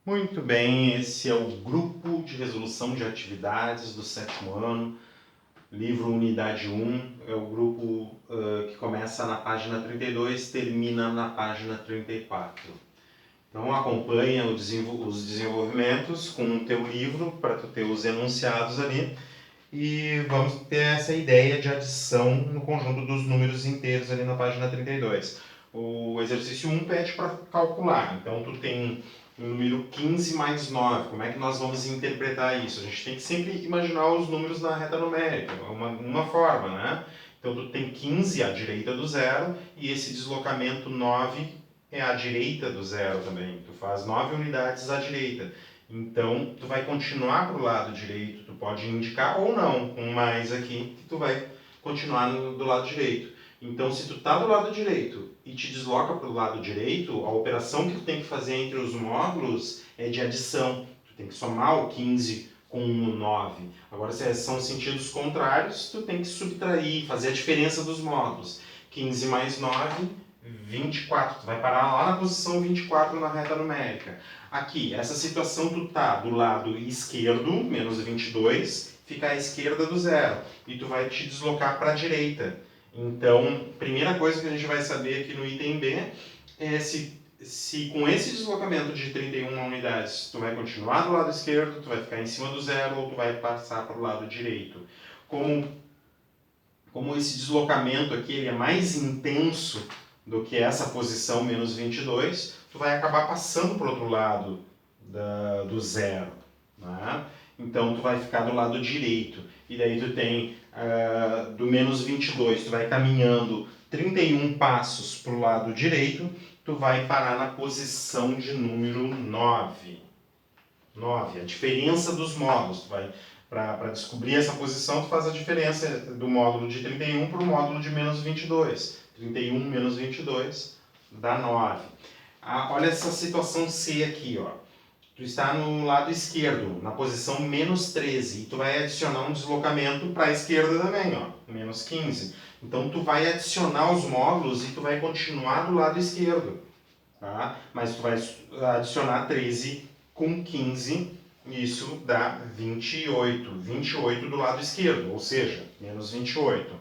Muito bem, esse é o grupo de resolução de atividades do sétimo ano, livro Unidade 1, é o grupo que começa na página 32, termina na página 34. Então acompanha os desenvolvimentos com o teu livro, para tu ter os enunciados ali, e vamos ter essa ideia de adição no conjunto dos números inteiros ali na página 32. O exercício 1 pede para calcular, então tu tem o número 15 mais 9. Como é que nós vamos interpretar isso? A gente tem que sempre imaginar os números na reta numérica, uma forma, né? Então tu tem 15 à direita do zero e esse deslocamento 9 é à direita do zero também. Tu faz 9 unidades à direita. Então, tu vai continuar para o lado direito, tu pode indicar ou não, com mais aqui, que tu vai continuar do lado direito. Então, se tu está do lado direito e te desloca para o lado direito, a operação que tu tem que fazer entre os módulos é de adição. Tu tem que somar o 15 com o 9. Agora, se são sentidos contrários, tu tem que subtrair, fazer a diferença dos módulos. 15 mais 9, 24. Tu vai parar lá na posição 24 na reta numérica. Aqui, essa situação tu tá do lado esquerdo, menos 22, fica à esquerda do zero. E tu vai te deslocar para a direita. Então, primeira coisa que a gente vai saber aqui no item B é se com esse deslocamento de 31 unidades tu vai continuar do lado esquerdo, tu vai ficar em cima do zero ou tu vai passar para o lado direito. Como esse deslocamento aqui ele é mais intenso do que essa posição menos 22, tu vai acabar passando para o outro lado do zero. Né? Então, tu vai ficar do lado direito. E daí tu tem do menos 22, tu vai caminhando 31 passos para o lado direito, tu vai parar na posição de número 9. 9, a diferença dos módulos. Para descobrir essa posição, tu faz a diferença do módulo de 31 para o módulo de menos 22. 31 menos 22 dá 9. Olha essa situação C aqui, ó. Tu está no lado esquerdo, na posição menos 13, e tu vai adicionar um deslocamento para a esquerda também, ó, menos 15. Então tu vai adicionar os módulos e tu vai continuar do lado esquerdo, tá? Mas tu vai adicionar 13 com 15, isso dá 28. 28 do lado esquerdo, ou seja, menos 28.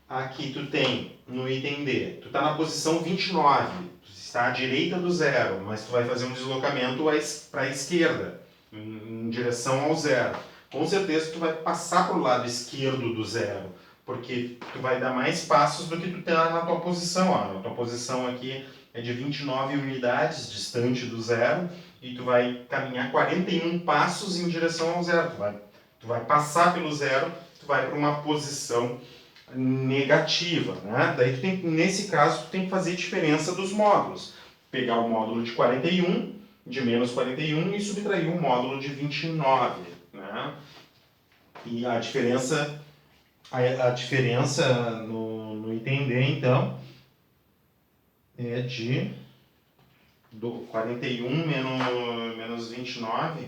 Aqui tu tem, no item D, tu está na posição 29, tu está à direita do zero, mas tu vai fazer um deslocamento para a esquerda, em direção ao zero. Com certeza tu vai passar para o lado esquerdo do zero, porque tu vai dar mais passos do que tu tem na tua posição. Ó. A tua posição aqui é de 29 unidades distante do zero, e tu vai caminhar 41 passos em direção ao zero. Tu vai passar pelo zero, tu vai para uma posição negativa, né? Daí tu tem, nesse caso, tu tem que fazer diferença dos módulos. Pegar o módulo de 41, de menos 41, e subtrair o módulo de 29, né? E a diferença no item D, então, é de 41 menos 29,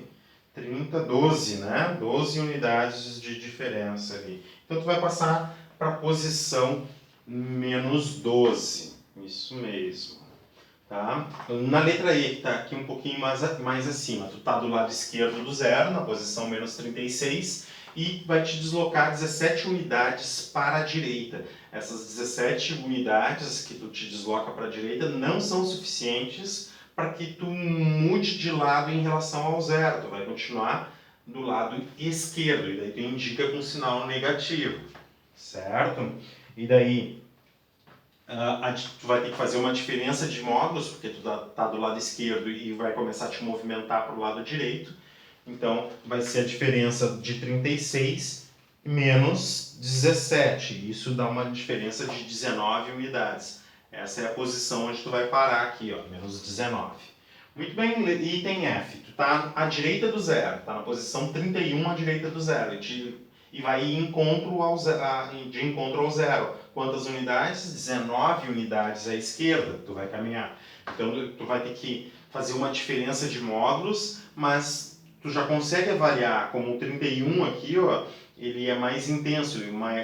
30, 12, né? 12 unidades de diferença ali. Então tu vai passar para a posição menos 12. Isso mesmo. Tá? Na letra E, que está aqui um pouquinho mais acima, tu está do lado esquerdo do zero, na posição menos 36, e vai te deslocar 17 unidades para a direita. Essas 17 unidades que tu te desloca para a direita não são suficientes para que tu mude de lado em relação ao zero. Tu vai continuar do lado esquerdo, e daí tu indica com sinal negativo, certo? E daí tu vai ter que fazer uma diferença de módulos, porque tu tá do lado esquerdo e vai começar a te movimentar para o lado direito. Então, vai ser a diferença de 36 menos 17. Isso dá uma diferença de 19 unidades. Essa é a posição onde tu vai parar aqui, ó, menos 19. Muito bem, item F. Tu está à direita do zero, está na posição 31 à direita do zero. E vai de encontro ao zero. Quantas unidades? 19 unidades à esquerda tu vai caminhar. Então tu vai ter que fazer uma diferença de módulos, mas tu já consegue avaliar como o 31 aqui, ó, ele é mais intenso,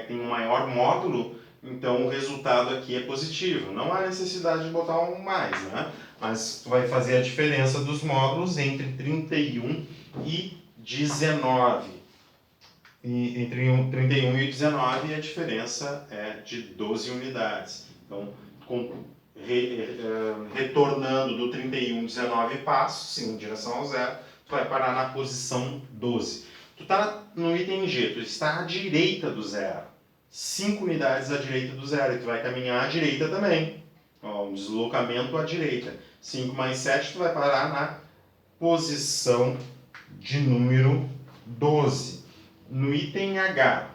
tem um maior módulo, então o resultado aqui é positivo. Não há necessidade de botar um mais, né? Mas tu vai fazer a diferença dos módulos entre 31 e 19. E entre 31 e 19 a diferença é de 12 unidades. Então, retornando do 31, 19 passos em direção ao zero, tu vai parar na posição 12. Tu está no item G, tu está à direita do zero. 5 unidades à direita do zero, e tu vai caminhar à direita também. Ó, um deslocamento à direita. 5 mais 7, tu vai parar na posição de número 12. No item H,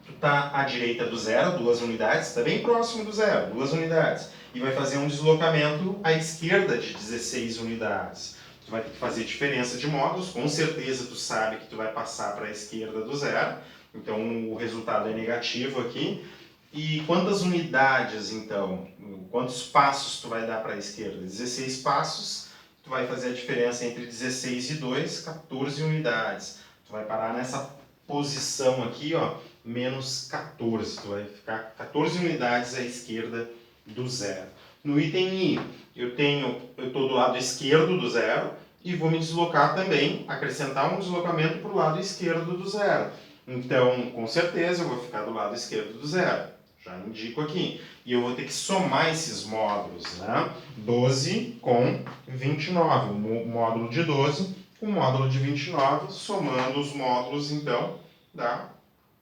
tu está à direita do zero, 2 unidades, está bem próximo do zero, 2 unidades. E vai fazer um deslocamento à esquerda de 16 unidades. Tu vai ter que fazer diferença de módulos, com certeza tu sabe que tu vai passar para a esquerda do zero, então o resultado é negativo aqui. E quantas unidades, então? Quantos passos tu vai dar para a esquerda? 16 passos, tu vai fazer a diferença entre 16 e 2, 14 unidades. Tu vai parar nessa posição aqui, ó, menos 14. Tu vai ficar 14 unidades à esquerda do zero. No item I, eu estou do lado esquerdo do zero e vou me deslocar também, acrescentar um deslocamento para o lado esquerdo do zero. Então, com certeza, eu vou ficar do lado esquerdo do zero. Já indico aqui. E eu vou ter que somar esses módulos, né? 12 com 29. O módulo de 12 com o módulo de 29, somando os módulos, então, dá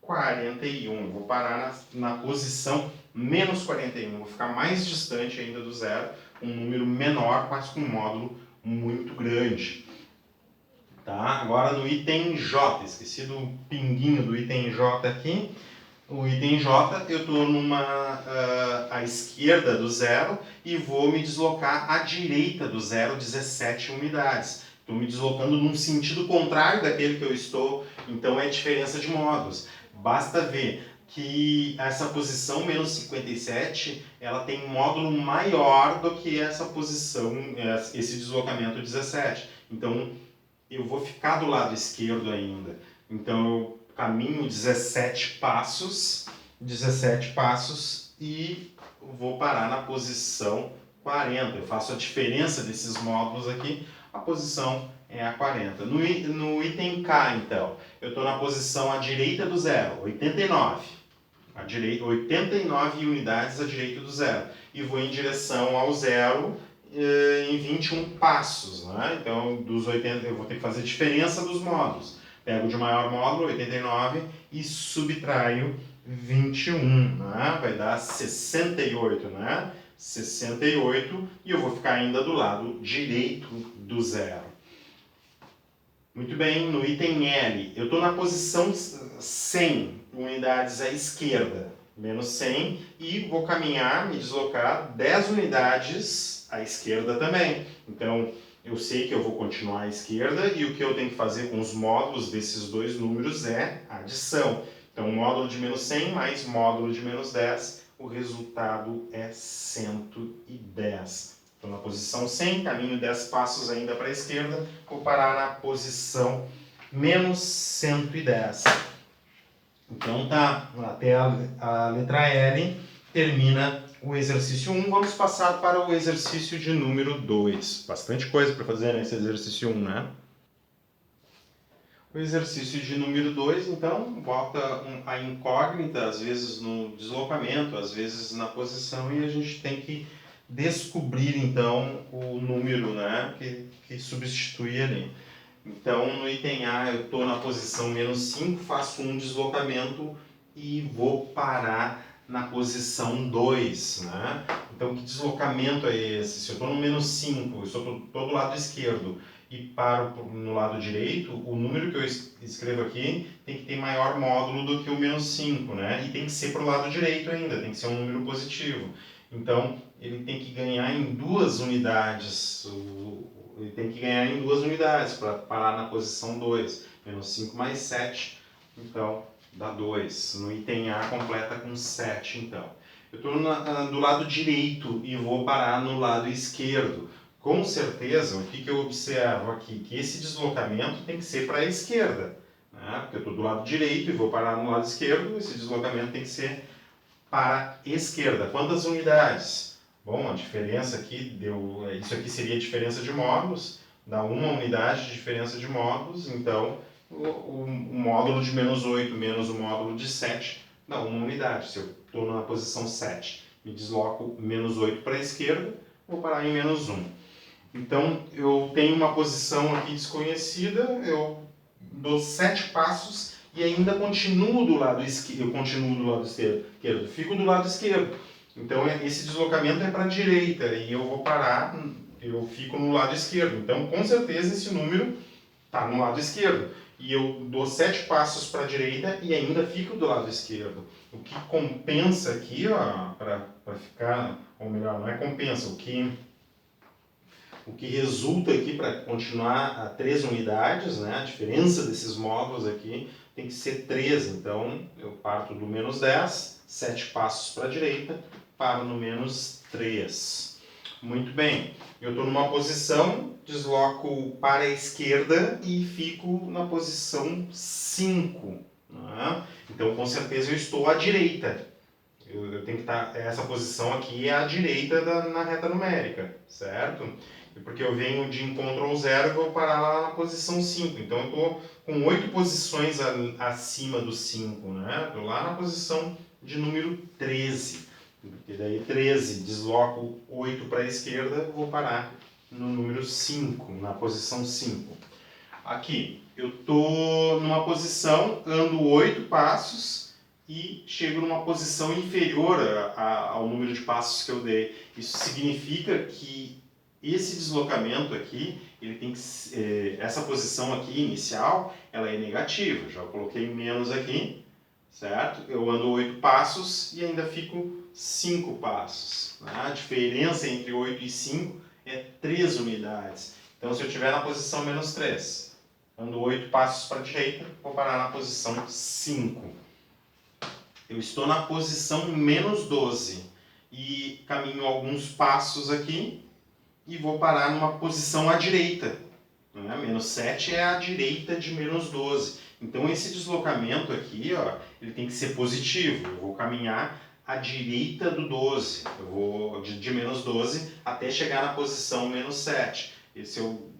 41. Eu vou parar na posição menos 41. Vou ficar mais distante ainda do zero, um número menor, mas com um módulo muito grande. Tá? Agora no item J, esqueci do pinguinho do item J aqui. O item J, eu estou à esquerda do zero e vou me deslocar à direita do zero, 17 unidades. Estou me deslocando num sentido contrário daquele que eu estou, então é diferença de módulos. Basta ver que essa posição menos 57, ela tem módulo maior do que essa posição, esse deslocamento 17. Então, eu vou ficar do lado esquerdo ainda. Então, eu caminho 17 passos e vou parar na posição 40. Eu faço a diferença desses módulos aqui, a posição é a 40. No item K, então, eu estou na posição à direita do zero, 89. 89 unidades à direita do zero. E vou em direção ao zero em 21 passos. Né? Então, dos 80, eu vou ter que fazer diferença dos módulos. Pego de maior módulo, 89, e subtraio 21. Né? Vai dar 68. Né? 68, e eu vou ficar ainda do lado direito do zero. Muito bem, no item L, eu estou na posição 100 unidades à esquerda, menos 100, e vou caminhar, me deslocar 10 unidades à esquerda também. Então, eu sei que eu vou continuar à esquerda e o que eu tenho que fazer com os módulos desses dois números é adição. Então, módulo de menos 100 mais módulo de menos 10, o resultado é 110. Estou na posição 100, caminho 10 passos ainda para a esquerda, vou parar na posição menos 110. Então tá, até a letra L termina o exercício 1. Vamos passar para o exercício de número 2. Bastante coisa para fazer nesse exercício 1, né? O exercício de número 2, então, bota a incógnita, às vezes no deslocamento, às vezes na posição, e a gente tem que descobrir, então, o número, né, que substitui ali. Então, no item A, eu estou na posição menos 5, faço um deslocamento e vou parar na posição 2. Né? Então, que deslocamento é esse? Se eu estou no menos 5, eu estou do lado esquerdo e paro no lado direito, o número que eu escrevo aqui tem que ter maior módulo do que o menos 5, né? E tem que ser para o lado direito ainda, tem que ser um número positivo. Então, ele tem que ganhar em 2 unidades, ele tem que ganhar em 2 unidades para parar na posição 2. Menos 5 mais 7, então dá 2. No item A completa com 7, então. Eu estou do lado direito e vou parar no lado esquerdo. Com certeza, o que eu observo aqui? Que esse deslocamento tem que ser para a esquerda. Né? Porque eu estou do lado direito e vou parar no lado esquerdo, esse deslocamento tem que ser para a esquerda. Quantas unidades? Bom, a diferença aqui deu... Isso aqui seria a diferença de módulos. Dá uma unidade de diferença de módulos. Então, o módulo de menos 8 menos o módulo de 7 dá uma unidade. Se eu estou na posição 7 e desloco menos 8 para a esquerda, vou parar em menos 1. Então, eu tenho uma posição aqui desconhecida, eu dou 7 passos e ainda continuo do lado esquerdo. Eu continuo do lado esquerdo, fico do lado esquerdo. Então, esse deslocamento é para a direita e eu vou parar, eu fico no lado esquerdo. Então, com certeza, esse número está no lado esquerdo. E eu dou 7 passos para a direita e ainda fico do lado esquerdo. O que compensa aqui, para ficar, ou melhor, não é compensa, o que resulta aqui para continuar a 3 unidades, né? A diferença desses módulos aqui tem que ser 3. Então, eu parto do menos 10, 7 passos para a direita, paro no menos 3. Muito bem, eu estou numa posição, desloco para a esquerda e fico na posição 5. Né? Então, com certeza, eu estou à direita. Eu tenho que estar... Essa posição aqui é à direita na reta numérica, certo? Porque eu venho de encontro ao zero e vou parar lá na posição 5. Então, eu estou com 8 posições acima do 5, né? Estou lá na posição de número 13. Porque daí 13, desloco 8 para a esquerda, vou parar no número 5, na posição 5. Aqui, eu estou numa posição, ando 8 passos e chego numa posição inferior ao número de passos que eu dei. Isso significa que esse deslocamento aqui, ele tem que, essa posição aqui inicial, ela é negativa. Já coloquei menos aqui, certo? Eu ando 8 passos e ainda fico 5 passos. Né? A diferença entre 8 e 5 é 3 unidades. Então, se eu estiver na posição menos 3, ando 8 passos para a direita, vou parar na posição 5. Eu estou na posição menos 12 e caminho alguns passos aqui e vou parar numa posição à direita. Né? Menos 7 é a direita de menos 12. Então, esse deslocamento aqui, ele tem que ser positivo. Eu vou caminhar à direita do 12. Eu vou de menos 12 até chegar na posição menos 7. E se eu,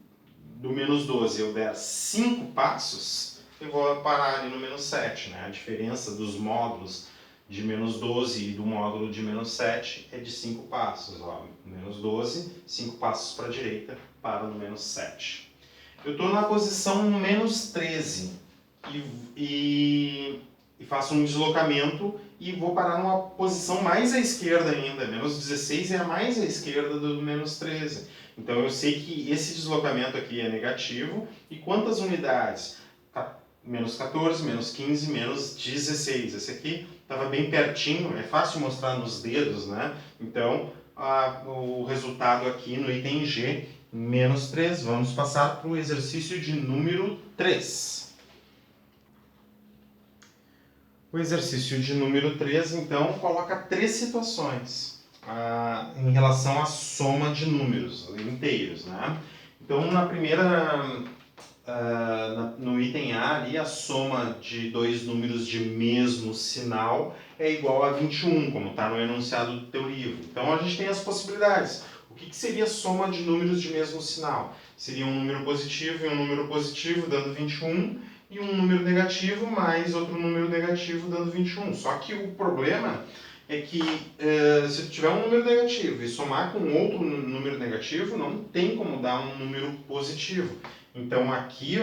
do menos 12, eu der 5 passos, eu vou parar ali no menos 7. Né? A diferença dos módulos de menos 12 e do módulo de menos 7 é de 5 passos. Menos 12, 5 passos para a direita, para no menos 7. Eu estou na posição menos 13 e faço um deslocamento e vou parar numa posição mais à esquerda ainda. Menos 16 é a mais à esquerda do menos 13. Então eu sei que esse deslocamento aqui é negativo. E quantas unidades? Menos 14, menos 15, menos 16. Esse aqui estava bem pertinho, é fácil mostrar nos dedos, né? Então o resultado aqui no item G, menos 3. Vamos passar para o exercício de número 3. O exercício de número 3, então, coloca 3 situações em relação à soma de números inteiros. Né? Então, na primeira, no item A, ali, a soma de 2 números de mesmo sinal é igual a 21, como está no enunciado do teu livro. Então, a gente tem as possibilidades. O que seria a soma de números de mesmo sinal? Seria um número positivo e um número positivo, dando 21, e um número negativo mais outro número negativo, dando 21. Só que o problema é que se tu tiver um número negativo e somar com outro número negativo, não tem como dar um número positivo. Então aqui,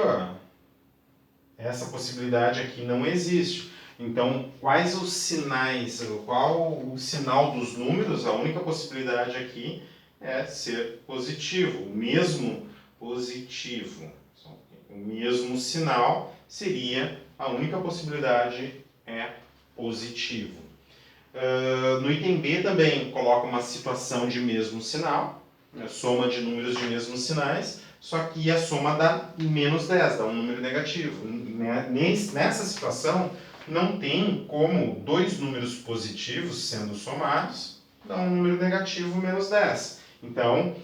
essa possibilidade aqui não existe. Então, quais os sinais, qual o sinal dos números? A única possibilidade aqui é ser positivo, o mesmo positivo. O mesmo sinal seria, a única possibilidade é positivo. No item B também coloca uma situação de mesmo sinal, soma de números de mesmos sinais, só que a soma dá menos 10, dá um número negativo. Nessa situação, não tem como 2 números positivos sendo somados dar um número negativo menos 10. Então,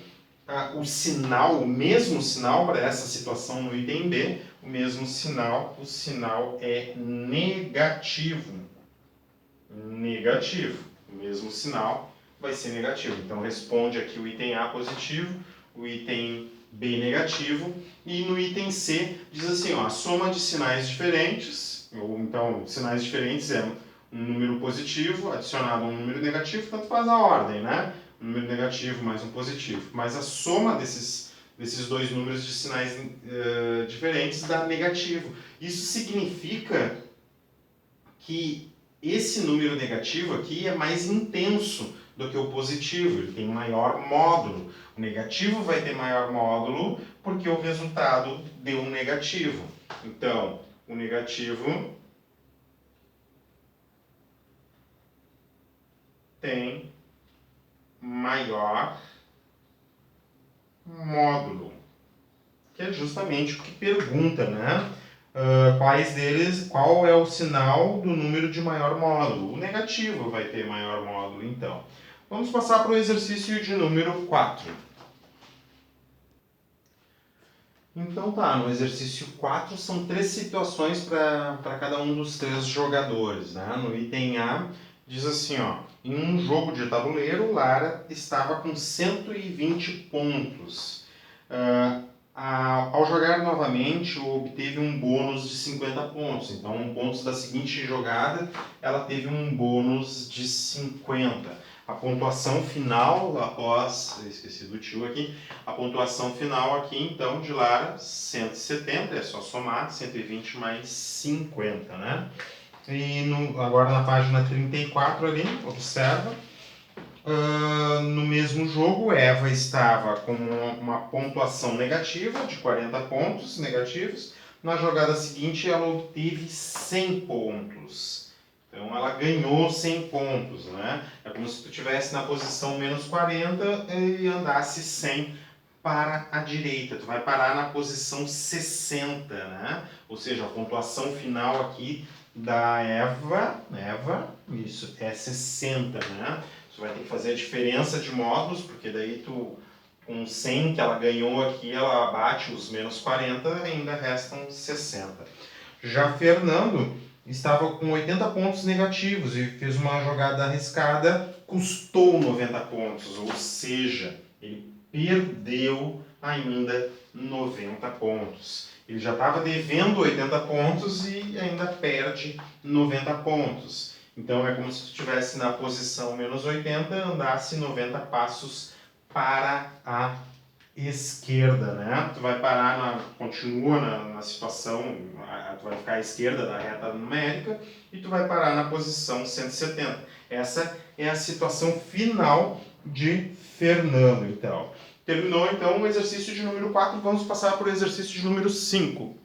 o sinal, o mesmo sinal para essa situação no item B, o mesmo sinal, o sinal é negativo. negativo. O mesmo sinal vai ser negativo. Então, responde aqui o item A positivo, o item B negativo, e no item C diz assim, ó, a soma de sinais diferentes, ou então sinais diferentes é um número positivo adicionado a um número negativo, tanto faz a ordem, né? Um número negativo mais um positivo. Mas a soma desses dois números de sinais diferentes dá negativo. Isso significa que esse número negativo aqui é mais intenso do que o positivo, ele tem maior módulo. O negativo vai ter maior módulo porque o resultado deu um negativo. Então, o negativo tem maior módulo, que é justamente o que pergunta, né? Qual é o sinal do número de maior módulo? O negativo vai ter maior módulo, então. Vamos passar para o exercício de número 4. Então tá, no exercício 4 são 3 situações para cada um dos 3 jogadores, né? No item A diz assim, ó, em um jogo de tabuleiro, Lara estava com 120 pontos. Ao jogar novamente, obteve um bônus de 50 pontos. Então, um pontos da seguinte jogada, ela teve um bônus de 50. A pontuação final, esqueci do tio aqui, a pontuação final aqui, então, de Lara, 170, é só somar, 120 mais 50, né? E agora na página 34 ali, observa, no mesmo jogo, Eva estava com uma pontuação negativa, de 40 pontos negativos. Na jogada seguinte, ela obteve 100 pontos. Então, ela ganhou 100 pontos, né? É como se tu estivesse na posição menos 40 e andasse 100 para a direita. Tu vai parar na posição 60, né? Ou seja, a pontuação final aqui da Eva, isso, é 60, né? Tu vai ter que fazer a diferença de módulos, porque daí tu, com 100 que ela ganhou aqui, ela abate os menos 40 e ainda restam 60. Já Fernando estava com 80 pontos negativos e fez uma jogada arriscada, custou 90 pontos, ou seja, ele perdeu ainda 90 pontos. Ele já estava devendo 80 pontos e ainda perde 90 pontos. Então é como se tu estivesse na posição menos 80, andasse 90 passos para a esquerda, né? Tu vai parar, continua na situação, tu vai ficar à esquerda da reta numérica e tu vai parar na posição 170. Essa é a situação final de Fernando, então. Terminou, então, o exercício de número 4, vamos passar para o exercício de número 5.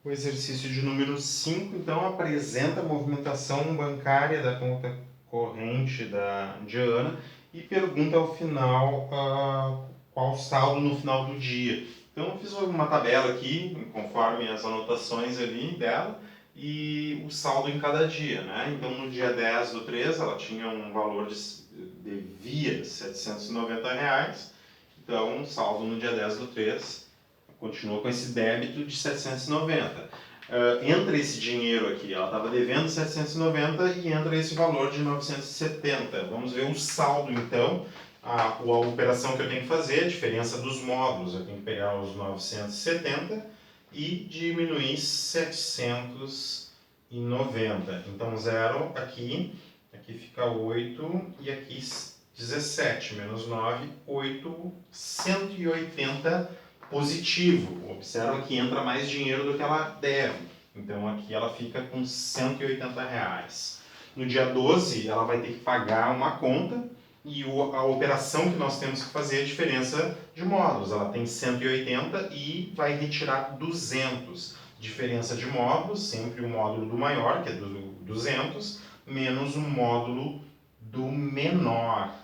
O exercício de número 5, então, apresenta a movimentação bancária da conta corrente de Ana e pergunta ao final qual o saldo no final do dia. Então, eu fiz uma tabela aqui, conforme as anotações ali dela, e o saldo em cada dia, né? Então, no dia 10 do 3, ela tinha um valor devia R$ 790, então, o saldo no dia 10 do 3 continua com esse débito de 790. Entra esse dinheiro aqui, ela estava devendo 790 e entra esse valor de 970. Vamos ver o saldo, então, a operação que eu tenho que fazer, a diferença dos módulos. Eu tenho que pegar os 970 e diminuir 790. Então, zero aqui fica 8 e aqui 17, menos 9, 8, 180 positivo. Observa que entra mais dinheiro do que ela deve. Então aqui ela fica com R$ 180. No dia 12 ela vai ter que pagar uma conta e a operação que nós temos que fazer é a diferença de módulos. Ela tem 180 e vai retirar 200. Diferença de módulos, sempre o módulo do maior, que é do 200, menos o módulo do menor.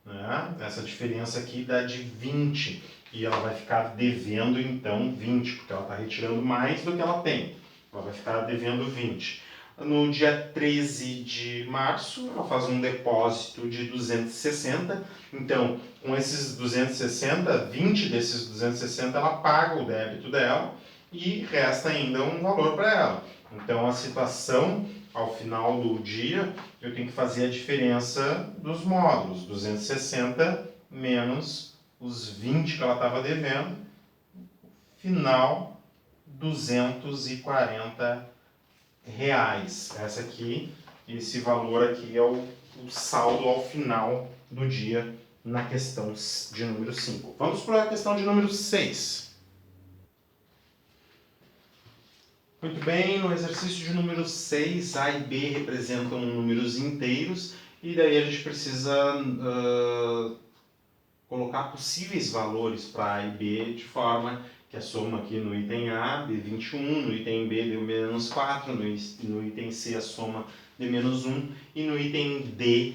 Né? Essa diferença aqui dá de 20 e ela vai ficar devendo então 20, porque ela está retirando mais do que ela tem. Ela vai ficar devendo 20. No dia 13 de março, ela faz um depósito de 260. Então, com esses 260, 20 desses 260 ela paga o débito dela e resta ainda um valor para ela. Então, a situação ao final do dia, eu tenho que fazer a diferença dos módulos. 260 menos os 20 que ela estava devendo. Final, R$ 240. Essa aqui, esse valor aqui é o saldo ao final do dia na questão de número 5. Vamos para a questão de número 6. Muito bem, no exercício de número 6, A e B representam números inteiros e daí a gente precisa colocar possíveis valores para A e B de forma que a soma aqui no item A dê 21, no item B dê menos 4, no item C a soma dê menos 1 e no item D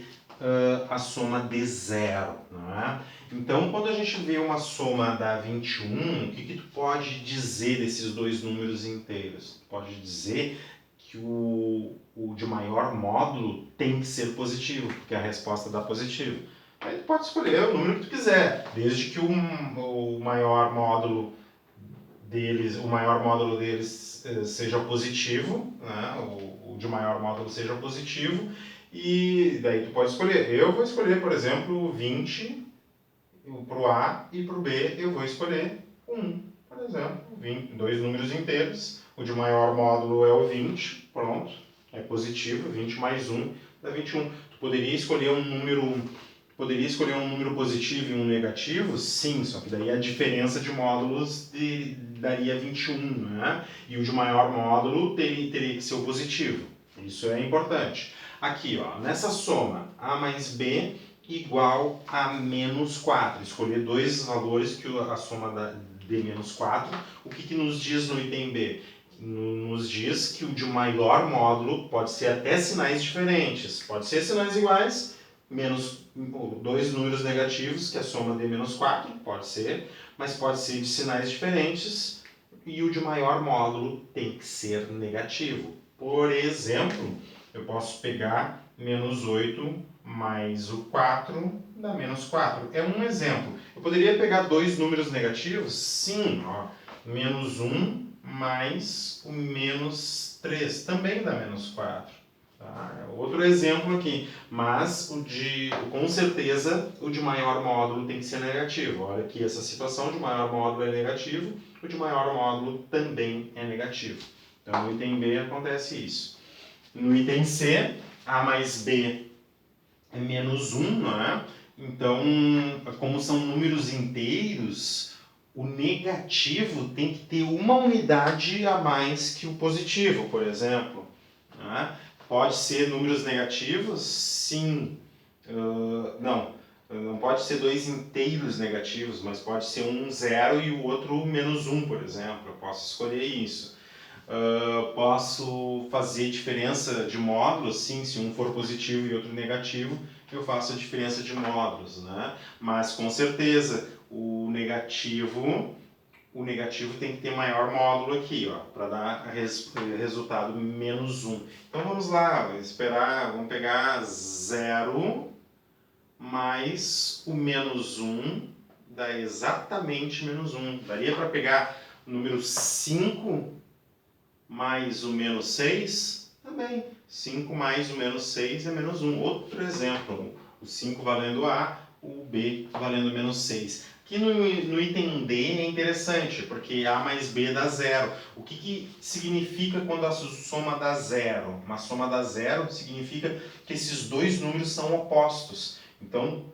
a soma dê 0. Não é? Então, quando a gente vê uma soma da 21, o que tu pode dizer desses dois números inteiros? Tu pode dizer que o de maior módulo tem que ser positivo, porque a resposta dá positivo. Aí tu pode escolher o número que tu quiser, desde que o maior módulo deles seja positivo, né? O de maior módulo seja positivo, e daí tu pode escolher. Eu vou escolher, por exemplo, 20 para o A e para o B eu vou escolher 1, por exemplo. 2 números inteiros, o de maior módulo é o 20, pronto, é positivo, 20 mais 1 dá 21. Tu poderia escolher um número positivo e um negativo? Sim, só que daí a diferença de módulos daria 21, né? E o de maior módulo teria que ser o positivo. Isso é importante. Aqui, ó, nessa soma, A mais B igual a menos 4. Escolher dois valores que a soma dê menos 4. O que nos diz no item B? Nos diz que o de maior módulo pode ser até sinais diferentes. Pode ser sinais iguais, menos dois números negativos, que a soma dê menos 4, pode ser, mas pode ser de sinais diferentes e o de maior módulo tem que ser negativo. Por exemplo, eu posso pegar menos 8 mais o 4 dá menos 4. É um exemplo. Eu poderia pegar dois números negativos? Sim, ó, menos 1 mais o menos 3 também dá menos 4. Tá? Outro exemplo aqui, mas com certeza o de maior módulo tem que ser negativo. Olha aqui essa situação, de maior módulo é negativo, o de maior módulo também é negativo. Então no item B acontece isso. No item C, A mais B é menos 1, não é? Então, como são números inteiros, o negativo tem que ter uma unidade a mais que o positivo, por exemplo. Não é? Pode ser números negativos? Sim. Não pode ser dois inteiros negativos, mas pode ser um 0 e o outro menos 1, por exemplo. Eu posso escolher isso. Posso fazer diferença de módulos? Sim, se um for positivo e outro negativo, eu faço a diferença de módulos, né? Mas com certeza o negativo tem que ter maior módulo aqui, ó, para dar resultado menos 1. Então vamos lá, vamos pegar 0 mais o menos 1 dá exatamente menos 1. Daria para pegar o número 5 mais o menos 6? Também. 5 mais o menos 6 é menos 1. Outro exemplo, o 5 valendo A, o B valendo menos 6. Aqui no item D é interessante, porque A mais B dá 0. O que significa quando a soma dá 0? Uma soma dá 0 significa que esses dois números são opostos. Então,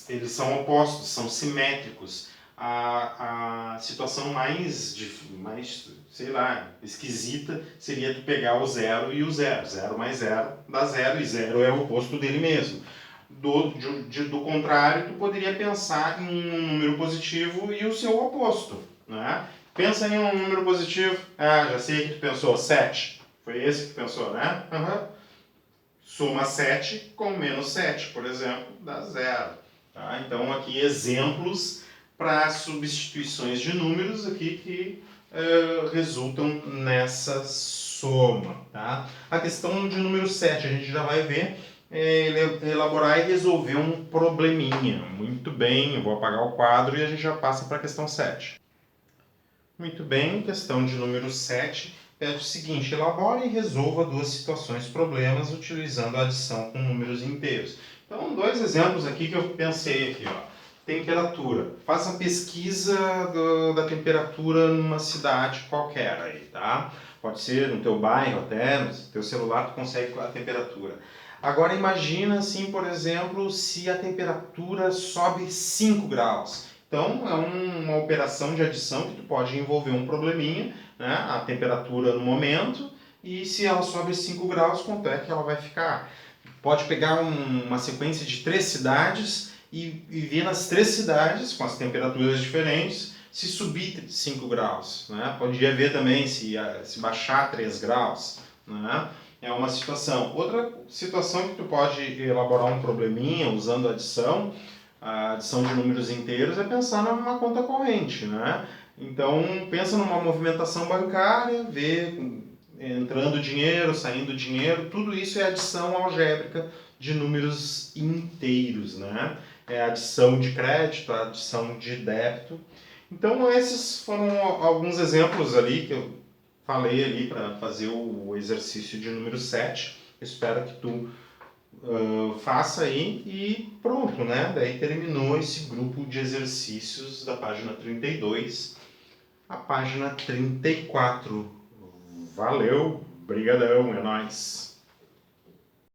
eles são opostos, são simétricos. A situação mais, sei lá, esquisita seria tu pegar o 0 e o 0. 0 mais 0 dá 0 e 0 é o oposto dele mesmo. Do contrário, tu poderia pensar em um número positivo e o seu oposto. Né? Pensa em um número positivo. Ah, já sei que tu pensou, 7. Foi esse que tu pensou, né? Uhum. Soma 7 com menos 7, por exemplo, dá 0. Tá? Então, aqui exemplos para substituições de números aqui que resultam nessa soma. Tá? A questão de número 7, a gente já vai ver, elaborar e resolver um probleminha. Muito bem, eu vou apagar o quadro e a gente já passa para a questão 7. Muito bem, questão de número 7. pede o seguinte: elabore e resolva duas situações problemas utilizando a adição com números inteiros. Então, dois exemplos aqui que eu pensei aqui, ó. Temperatura. Faça a pesquisa da temperatura numa cidade qualquer aí, tá? Pode ser no teu bairro até, no teu celular tu consegue a temperatura. Agora imagina assim, por exemplo, se a temperatura sobe 5 graus. Então é uma operação de adição que tu pode envolver um probleminha, né? A temperatura no momento, e se ela sobe 5 graus, quanto é que ela vai ficar? Pode pegar uma sequência de 3 cidades e ver nas 3 cidades, com as temperaturas diferentes, se subir 5 graus. Né? Podia ver também se baixar 3 graus. Né? É uma situação. Outra situação que tu pode elaborar um probleminha usando a adição de números inteiros, é pensar numa conta corrente. Né? Então, pensa numa movimentação bancária, vê entrando dinheiro, saindo dinheiro, tudo isso é adição algébrica de números inteiros, né? É adição de crédito, adição de débito. Então esses foram alguns exemplos ali que eu falei ali para fazer o exercício de número 7. Espero que tu faça aí e pronto, né? Daí terminou esse grupo de exercícios da página 32, a página 34. Valeu, brigadão, é nóis!